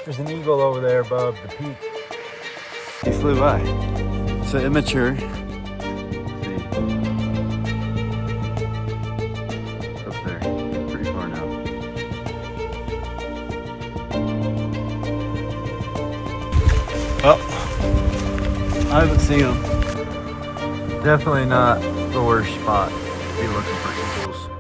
There's an eagle over there above the peak. He flew by. So immature. Up there, pretty far now. Oh, I haven't seen him. Definitely not the worst spot to be looking for eagles.